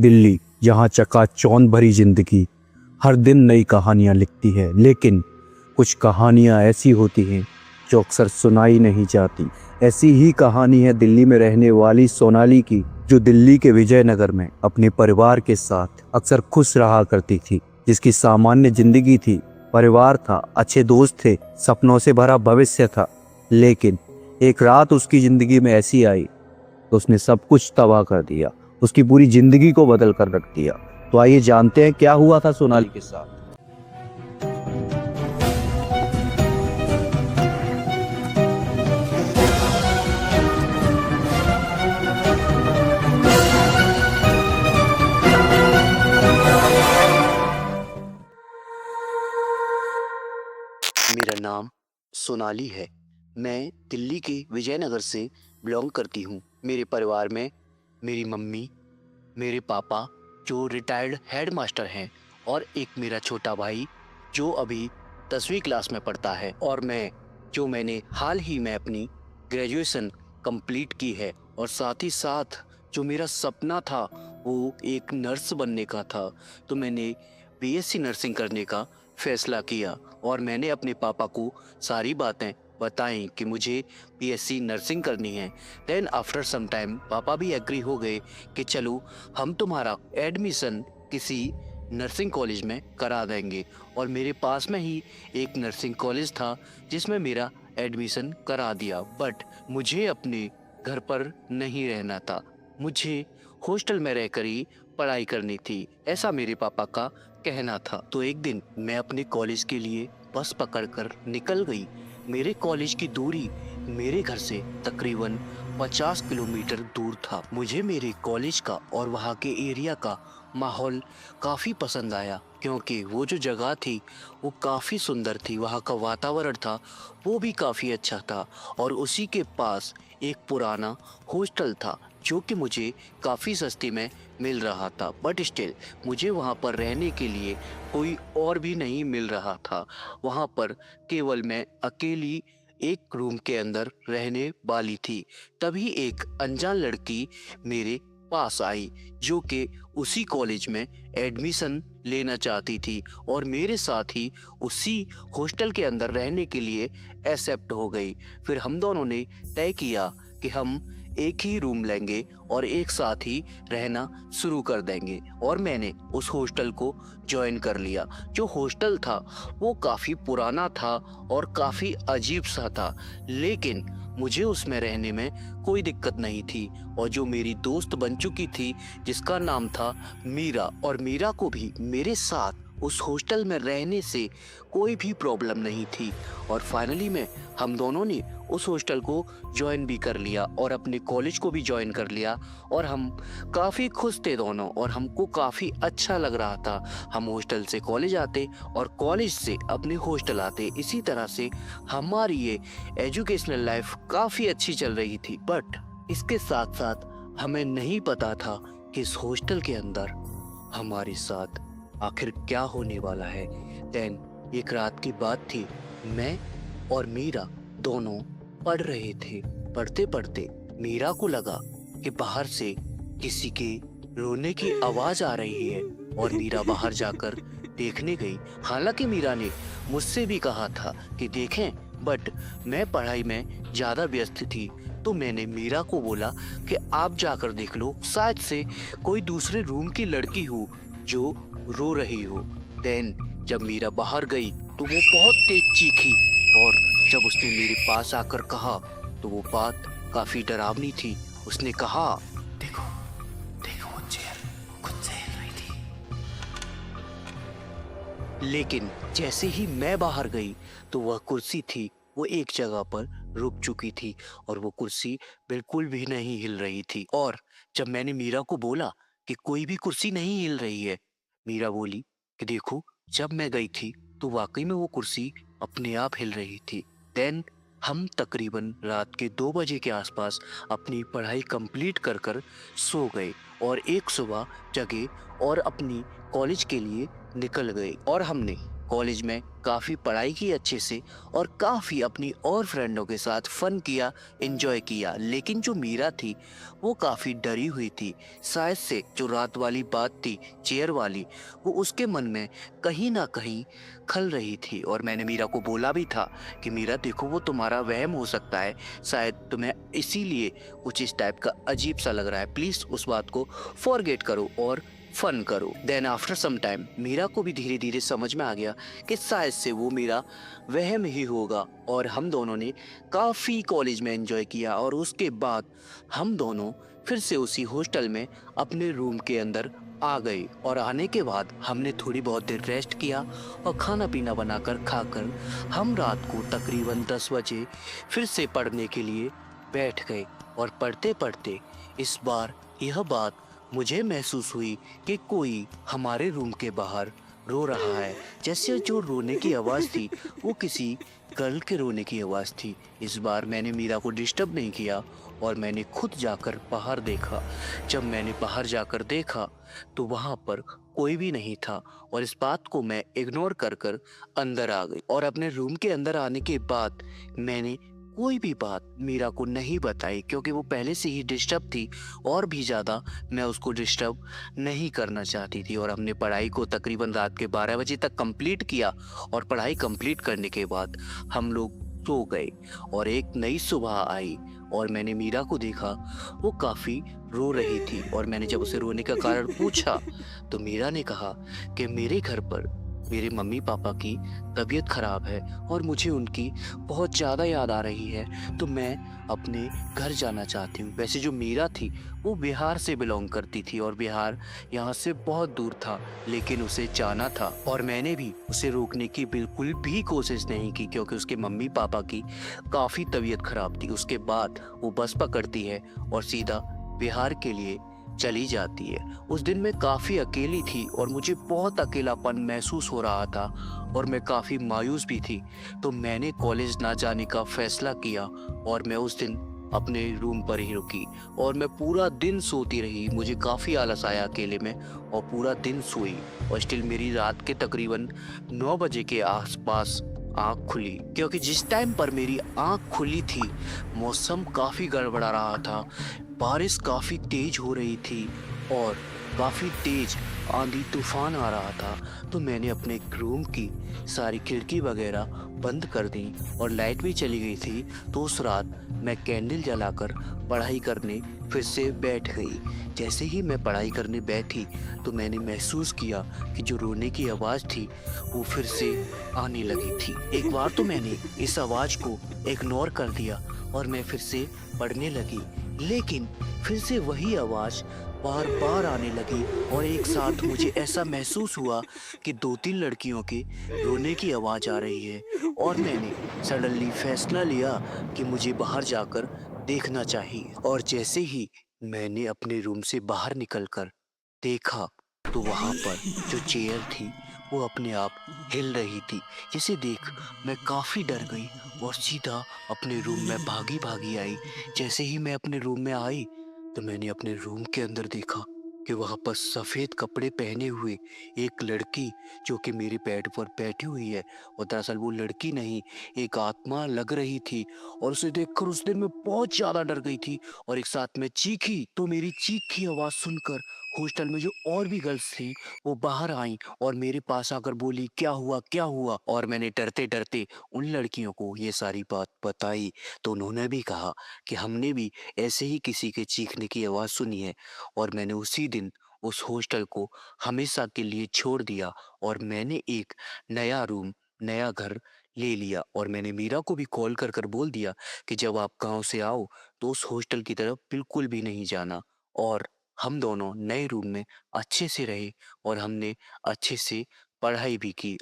दिल्ली, जहाँ चकाचौंध भरी जिंदगी हर दिन नई कहानियाँ लिखती है, लेकिन कुछ कहानियाँ ऐसी होती हैं जो अक्सर सुनाई नहीं जाती। ऐसी ही कहानी है दिल्ली में रहने वाली सोनाली की, जो दिल्ली के विजयनगर में अपने परिवार के साथ अक्सर खुश रहा करती थी, जिसकी सामान्य जिंदगी थी, परिवार था, अच्छे दोस्त थे, सपनों से भरा भविष्य था। लेकिन एक रात उसकी जिंदगी में ऐसी आई तो उसने सब कुछ तबाह कर दिया, उसकी पूरी जिंदगी को बदल कर रख दिया। तो आइए जानते हैं क्या हुआ था सोनाली के साथ। मेरा नाम सोनाली है। मैं दिल्ली के विजयनगर से बिलोंग करती हूँ। मेरे परिवार में मेरी मम्मी, मेरे पापा जो रिटायर्ड हेड मास्टर हैं, और एक मेरा छोटा भाई जो अभी 10वीं क्लास में पढ़ता है, और मैंने हाल ही में अपनी ग्रेजुएशन कंप्लीट की है। और साथ ही साथ जो मेरा सपना था वो एक नर्स बनने का था, तो मैंने बीएससी नर्सिंग करने का फैसला किया। और मैंने अपने पापा को सारी बातें बताई कि मुझे बीएससी नर्सिंग करनी है। देन आफ्टर सम टाइम पापा भी एग्री हो गए कि चलो हम तुम्हारा एडमिशन किसी नर्सिंग कॉलेज में करा देंगे। और मेरे पास में ही एक नर्सिंग कॉलेज था जिसमें मेरा एडमिशन करा दिया। बट मुझे अपने घर पर नहीं रहना था, मुझे हॉस्टल में रहकर ही पढ़ाई करनी थी, ऐसा मेरे पापा का कहना था। तो एक दिन मैं अपने कॉलेज के लिए बस पकड़कर निकल गई। मेरे कॉलेज की दूरी मेरे घर से तकरीबन 50 किलोमीटर दूर था। मुझे मेरे कॉलेज का और वहाँ के एरिया का माहौल काफ़ी पसंद आया, क्योंकि वो जो जगह थी वो काफ़ी सुंदर थी, वहाँ का वातावरण था वो भी काफ़ी अच्छा था। और उसी के पास एक पुराना हॉस्टल था जो कि मुझे काफ़ी सस्ती में मिल रहा था। बट स्टिल मुझे वहाँ पर रहने के लिए कोई और भी नहीं मिल रहा था। वहाँ पर केवल मैं अकेली एक रूम के अंदर रहने वाली थी। तभी एक अनजान लड़की मेरे पास आई जो कि उसी कॉलेज में एडमिशन लेना चाहती थी और मेरे साथ ही उसी हॉस्टल के अंदर रहने के लिए एक्सेप्ट हो गई। फिर हम दोनों ने तय किया कि हम एक ही रूम लेंगे और एक साथ ही रहना शुरू कर देंगे। और मैंने उस हॉस्टल को ज्वाइन कर लिया। जो हॉस्टल था वो काफ़ी पुराना था और काफ़ी अजीब सा था, लेकिन मुझे उसमें रहने में कोई दिक्कत नहीं थी। और जो मेरी दोस्त बन चुकी थी जिसका नाम था मीरा, और मीरा को भी मेरे साथ उस हॉस्टल में रहने से कोई भी प्रॉब्लम नहीं थी। और फाइनली में हम दोनों ने उस हॉस्टल को ज्वाइन भी कर लिया और अपने कॉलेज को भी ज्वाइन कर लिया। और हम काफ़ी खुश थे दोनों और हमको काफ़ी अच्छा लग रहा था। हम हॉस्टल से कॉलेज आते और कॉलेज से अपने हॉस्टल आते, इसी तरह से हमारी ये एजुकेशनल लाइफ काफ़ी अच्छी चल रही थी। बट इसके साथ साथ हमें नहीं पता था कि इस हॉस्टल के अंदर हमारे साथ आखिर क्या होने वाला है। देन एक रात की बात थी, मैं और मीरा दोनों पढ़ रहे थे। पढ़ते पढ़ते मीरा को लगा कि बाहर से किसी के रोने की आवाज आ रही है और मीरा बाहर जाकर देखने गई। हालांकि मीरा ने मुझसे भी कहा था कि देखें, बट मैं पढ़ाई में ज़्यादा व्यस्त थी। तो मैंने मीरा को बोला कि आप जाकर देख लो, शायद से कोई दूसरे रूम की लड़की हो जो रो रही हो। देन जब मीरा बाहर गई तो वो बहुत तेज चीखी, और जब उसने मेरे पास आकर कहा तो वो बात काफी डरावनी थी। उसने कहा, देखो देखो वो चेयर खुद से हिल रही थी। लेकिन जैसे ही मैं बाहर गई तो वह कुर्सी थी वो एक जगह पर रुक चुकी थी और वो कुर्सी बिल्कुल भी नहीं हिल रही थी। और जब मैंने मीरा को बोला कि कोई भी कुर्सी नहीं हिल रही है, मीरा बोली कि देखो, जब मैं गई थी तो वाकई में वो कुर्सी अपने आप हिल रही थी। देन हम तकरीबन रात के 2 बजे के आसपास अपनी पढ़ाई कंप्लीट कर कर सो गए और एक सुबह जगे और अपनी कॉलेज के लिए निकल गए। और हमने कॉलेज में काफ़ी पढ़ाई की अच्छे से और काफ़ी अपनी और फ्रेंडों के साथ फ़न किया, एंजॉय किया। लेकिन जो मीरा थी वो काफ़ी डरी हुई थी। शायद से जो रात वाली बात थी चेयर वाली, वो उसके मन में कहीं न कहीं खल रही थी। और मैंने मीरा को बोला भी था कि मीरा देखो, वो तुम्हारा वहम हो सकता है, शायद तुम्हें इसीलिए कुछ इस टाइप का अजीब सा लग रहा है। प्लीज़ उस बात को फॉरगेट करो और फन करो। Then after some time Meera को भी धीरे धीरे समझ में आ गया कि शायद से वो मेरा वहम ही होगा। और हम दोनों ने काफ़ी कॉलेज में एंजॉय किया और उसके बाद हम दोनों फिर से उसी हॉस्टल में अपने रूम के अंदर आ गए। और आने के बाद हमने थोड़ी बहुत देर रेस्ट किया और खाना पीना बनाकर खाकर हम रात को तकरीबन 10 बजे फिर से पढ़ने के लिए बैठ गए। और पढ़ते पढ़ते इस बार यह बात मुझे महसूस हुई कि कोई हमारे रूम के बाहर रो रहा है। जैसे जो रोने की आवाज़ थी वो किसी गर्ल के रोने की आवाज़ थी। इस बार मैंने मीरा को डिस्टर्ब नहीं किया और मैंने खुद जाकर बाहर देखा। जब मैंने बाहर जाकर देखा तो वहाँ पर कोई भी नहीं था और इस बात को मैं इग्नोर कर कर अंदर आ गई। और अपने रूम के अंदर आने के बाद मैंने कोई भी बात मीरा को नहीं बताई, क्योंकि वो पहले से ही डिस्टर्ब थी और भी ज़्यादा मैं उसको डिस्टर्ब नहीं करना चाहती थी। और हमने पढ़ाई को तकरीबन रात के 12 बजे तक कंप्लीट किया और पढ़ाई कंप्लीट करने के बाद हम लोग सो गए। और एक नई सुबह आई और मैंने मीरा को देखा, वो काफ़ी रो रही थी। और मैंने जब उसे रोने का कारण पूछा तो मीरा ने कहा कि मेरे घर पर मेरे मम्मी पापा की तबीयत ख़राब है और मुझे उनकी बहुत ज़्यादा याद आ रही है, तो मैं अपने घर जाना चाहती हूँ। वैसे जो मीरा थी वो बिहार से बिलोंग करती थी और बिहार यहाँ से बहुत दूर था, लेकिन उसे जाना था। और मैंने भी उसे रोकने की बिल्कुल भी कोशिश नहीं की, क्योंकि उसके मम्मी पापा की काफ़ी तबीयत ख़राब थी। उसके बाद वो बस पकड़ती है और सीधा बिहार के लिए चली जाती है। उस दिन मैं काफ़ी अकेली थी और मुझे बहुत अकेलापन महसूस हो रहा था और मैं काफ़ी मायूस भी थी। तो मैंने कॉलेज ना जाने का फैसला किया और मैं उस दिन अपने रूम पर ही रुकी और मैं पूरा दिन सोती रही। मुझे काफ़ी आलस आया अकेले में और पूरा दिन सोई और स्टिल मेरी रात के तकरीबन 9 बजे के आसपास आँख खुली, क्योंकि जिस टाइम पर मेरी आँख खुली थी मौसम काफ़ी गड़बड़ा रहा था। बारिश काफ़ी तेज हो रही थी और काफ़ी तेज आंधी तूफान आ रहा था। तो मैंने अपने रूम की सारी खिड़की वगैरह बंद कर दी और लाइट भी चली गई थी। तो उस रात मैं कैंडल जलाकर पढ़ाई करने फिर से बैठ गई। जैसे ही मैं पढ़ाई करने बैठी तो मैंने महसूस किया कि जो रोने की आवाज़ थी वो फिर से आने लगी थी। एक बार तो मैंने इस आवाज़ को इग्नोर कर दिया और मैं फिर से पढ़ने लगी, लेकिन फिर से वही आवाज़ बार बार आने लगी और एक साथ मुझे ऐसा महसूस हुआ कि 2-3 लड़कियों के रोने की आवाज़ आ रही है। और मैंने सडनली फैसला लिया कि मुझे बाहर जाकर देखना चाहिए। और जैसे ही मैंने अपने रूम से बाहर निकलकर देखा तो वहाँ पर जो चेयर थी वो अपने आप हिल रही थी, जिसे देख मैं काफ़ी डर गई और सीधा अपने रूम में भागी भागी आई। जैसे ही मैं अपने रूम में आई तो मैंने अपने रूम के अंदर देखा कि वहाँ पर सफ़ेद कपड़े पहने हुए एक लड़की जो कि मेरे बेड पर बैठी हुई है। और दरअसल वो लड़की नहीं, एक आत्मा लग रही थी। और उसे देखकर उस दिन मैं बहुत ज़्यादा डर गई थी और एक साथ में चीखी। तो मेरी चीख की आवाज़ सुनकर हॉस्टल में जो और भी गर्ल्स थी वो बाहर आईं और मेरे पास आकर बोली, क्या हुआ क्या हुआ। और मैंने डरते डरते उन लड़कियों को ये सारी बात बताई। तो उन्होंने भी कहा कि हमने भी ऐसे ही किसी के चीखने की आवाज़ सुनी है। और मैंने उसी दिन उस हॉस्टल को हमेशा के लिए छोड़ दिया और मैंने एक नया रूम, नया घर ले लिया। और मैंने मीरा को भी कॉल कर कर बोल दिया कि जब आप गांव से आओ तो उस हॉस्टल की तरफ बिल्कुल भी नहीं जाना। और हम दोनों नए रूम में अच्छे से रहे और हमने अच्छे से पढ़ाई भी की।